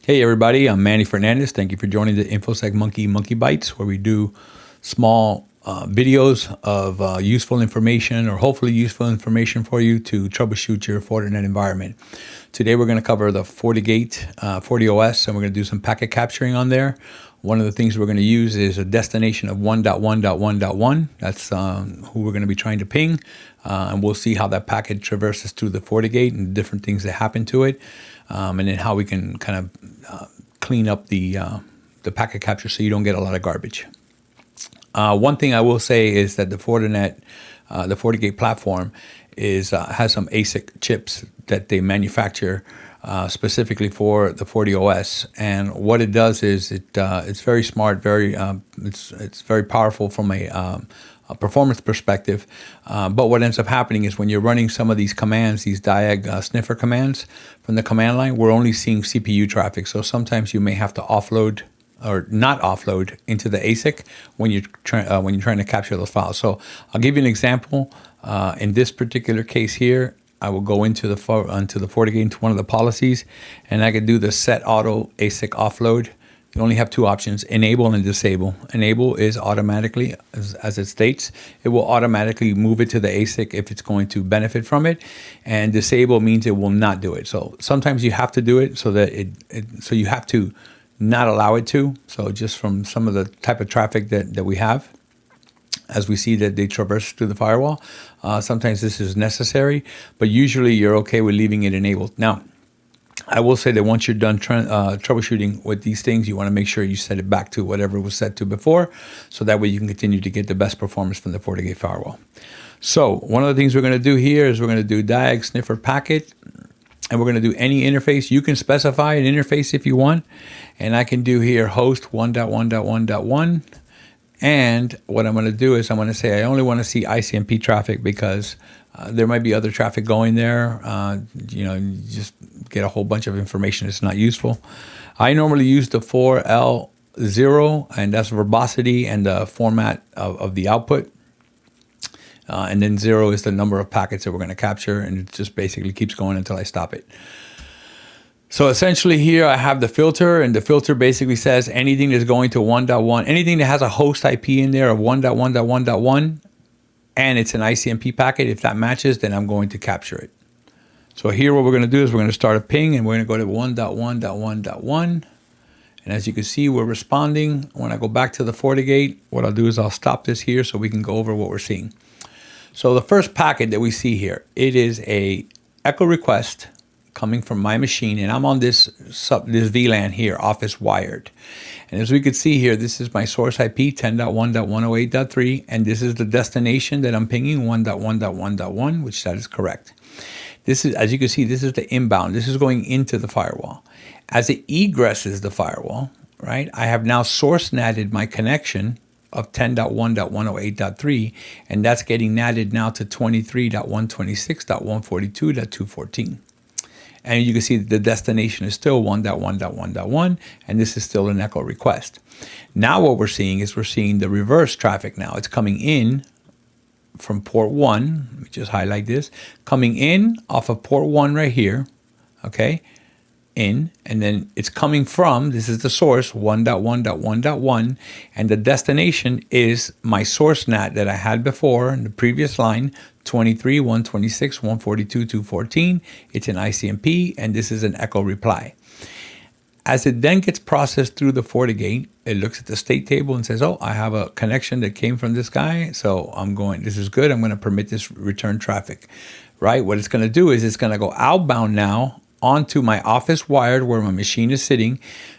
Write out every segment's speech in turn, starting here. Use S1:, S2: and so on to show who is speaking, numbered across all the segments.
S1: Hey everybody, I'm Manny Fernandez. Thank you for joining the InfoSec Monkey Bites, where we do small videos of useful information or hopefully useful information for you to troubleshoot your Fortinet environment. Today we're going to cover the FortiGate, FortiOS, and we're going to do some packet capturing on there. One of the things we're going to use is a destination of 1.1.1.1. That's who we're going to be trying to ping, and we'll see how that packet traverses through the FortiGate and different things that happen to it, and then how we can kind of clean up the packet capture so you don't get a lot of garbage. One thing I will say is that the Fortinet, the FortiGate platform has some ASIC chips that they manufacture specifically for the FortiOS, and what it does is it's very smart, it's very powerful from a performance perspective. But what ends up happening is when you're running some of these commands, these diag sniffer commands from the command line, we're only seeing CPU traffic. So sometimes you may have to offload or not offload into the ASIC when you're trying to capture those files. So I'll give you an example. In this particular case here, I will go into the FortiGate, into one of the policies, and I can do the set auto ASIC offload. You only have two options: enable and disable. Enable is automatically, as it states, it will automatically move it to the ASIC if it's going to benefit from it, and disable means it will not do it. So sometimes you have to do it so that so you have to not allow it to. So just from some of the type of traffic that we have, as we see that they traverse through the firewall, sometimes this is necessary, but usually you're okay with leaving it enabled. Now, I will say that once you're done troubleshooting with these things, you want to make sure you set it back to whatever it was set to before, so that way you can continue to get the best performance from the FortiGate firewall. So one of the things we're going to do here is we're going to do diag sniffer packet, and we're going to do any interface. You can specify an interface if you want, and I can do here host 1.1.1.1. And what I'm going to do is I'm going to say I only want to see ICMP traffic because there might be other traffic going there. You just get a whole bunch of information that's not useful. I normally use the 4L0, and that's verbosity and the format of the output. And then 0 is the number of packets that we're going to capture, and it just basically keeps going until I stop it. So essentially here I have the filter, and the filter basically says anything that's going to 1.1, anything that has a host IP in there of 1.1.1.1, and it's an ICMP packet, if that matches, then I'm going to capture it. So here what we're going to do is we're going to start a ping, and we're going to go to 1.1.1.1. And as you can see, we're responding. When I go back to the FortiGate, what I'll do is I'll stop this here so we can go over what we're seeing. So the first packet that we see here, it is a echo request coming from my machine, and I'm on this VLAN here, office wired. And as we could see here, this is my source IP 10.1.108.3, and this is the destination that I'm pinging, 1.1.1.1, which that is correct. This is, as you can see, this is the inbound. This is going into the firewall. As it egresses the firewall, right, I have now source natted my connection of 10.1.108.3, and that's getting natted now to 23.126.142.214. And you can see the destination is still 1.1.1.1, and this is still an echo request. Now what we're seeing is we're seeing the reverse traffic now. It's coming in from port 1. Let me just highlight this. Coming in off of port 1 right here, okay, in, and then it's coming from, this is the source, 1.1.1.1, and the destination is my source NAT that I had before in the previous line, 23.126.142.214. It's an ICMP, and this is an echo reply. As it then gets processed through the FortiGate, it looks at the state table and says, oh, I have a connection that came from this guy, so this is good, I'm going to permit this return traffic, right? What it's going to do is it's going to go outbound now onto my office wired where my machine is sitting.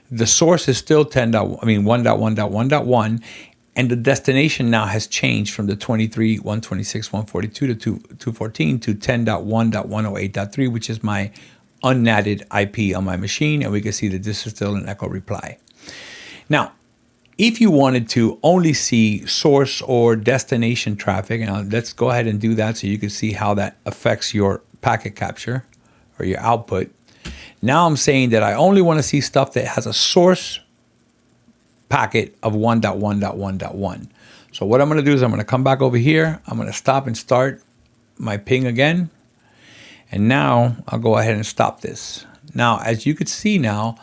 S1: The source is still 1.1.1.1, and the destination now has changed from the 23.126.142 to 214 to 10.1.108.3, which is my unnatted IP on my machine, and we can see that this is still an echo reply. Now, if you wanted to only see source or destination traffic, and let's go ahead and do that so you can see how that affects your packet capture or your output. Now I'm saying that I only want to see stuff that has a source packet of 1.1.1.1. So what I'm going to do is I'm going to come back over here. I'm going to stop and start my ping again. And now I'll go ahead and stop this. Now, as you can see now,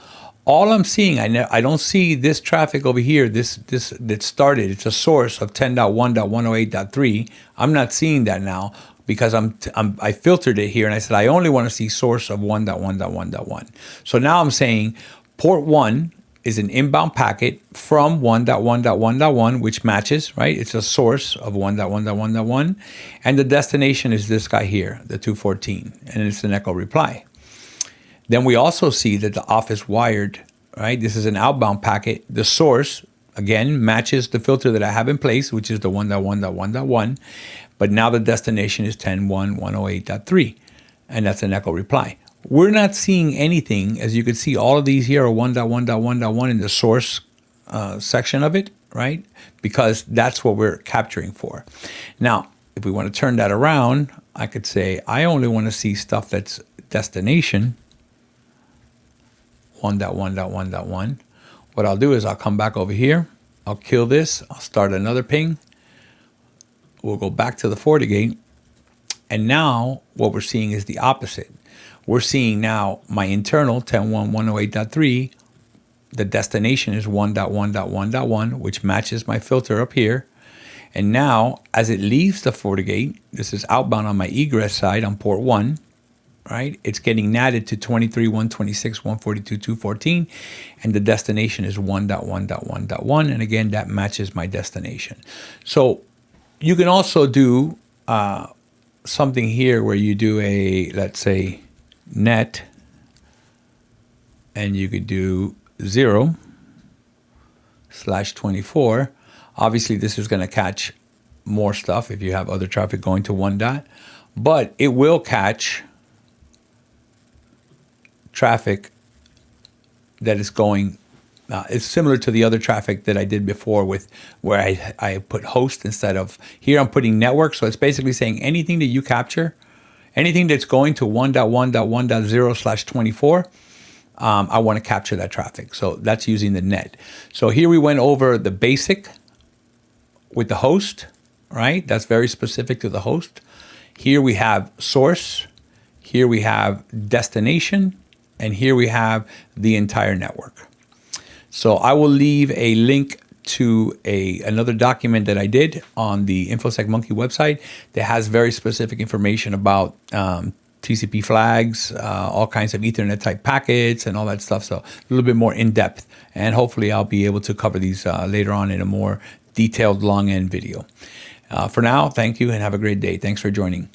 S1: All I'm seeing, I don't see this traffic over here, this that started. It's a source of 10.1.108.3. I'm not seeing that now because I filtered it here and I said I only want to see source of 1.1.1.1. So now I'm saying port 1 is an inbound packet from 1.1.1.1, which matches, right? It's a source of 1.1.1.1. And the destination is this guy here, the 214, and it's an echo reply. Then we also see that the office wired, right? This is an outbound packet. The source, again, matches the filter that I have in place, which is the 1.1.1.1. But now the destination is 10.1.108.3, and that's an echo reply. We're not seeing anything. As you can see, all of these here are 1.1.1.1 in the source section of it, right? Because that's what we're capturing for. Now, if we want to turn that around, I could say I only want to see stuff that's destination 1.1.1.1. What I'll do is I'll come back over here. I'll kill this. I'll start another ping. We'll go back to the FortiGate. And now what we're seeing is the opposite. We're seeing now my internal 10.1.108.3. The destination is 1.1.1.1, which matches my filter up here. And now as it leaves the FortiGate, this is outbound on my egress side on port 1. Right, it's getting natted to 23, 126, 142, 214, and the destination is 1.1.1.1, and again that matches my destination. So you can also do something here where you do a, let's say, net, and you could do 0/24. Obviously, this is going to catch more stuff if you have other traffic going to 1 dot, but it will catch traffic that is going, it's similar to the other traffic that I did before with where I put host instead of, here I'm putting network. So it's basically saying anything that you capture, anything that's going to 1.1.1.0/24, I want to capture that traffic. So that's using the net. So here we went over the basic with the host, right? That's very specific to the host. Here we have source, here we have destination, and here we have the entire network. So I will leave a link to another document that I did on the InfoSec Monkey website that has very specific information about TCP flags, all kinds of Ethernet type packets and all that stuff. So a little bit more in depth. And hopefully I'll be able to cover these later on in a more detailed long end video. For now, thank you and have a great day. Thanks for joining.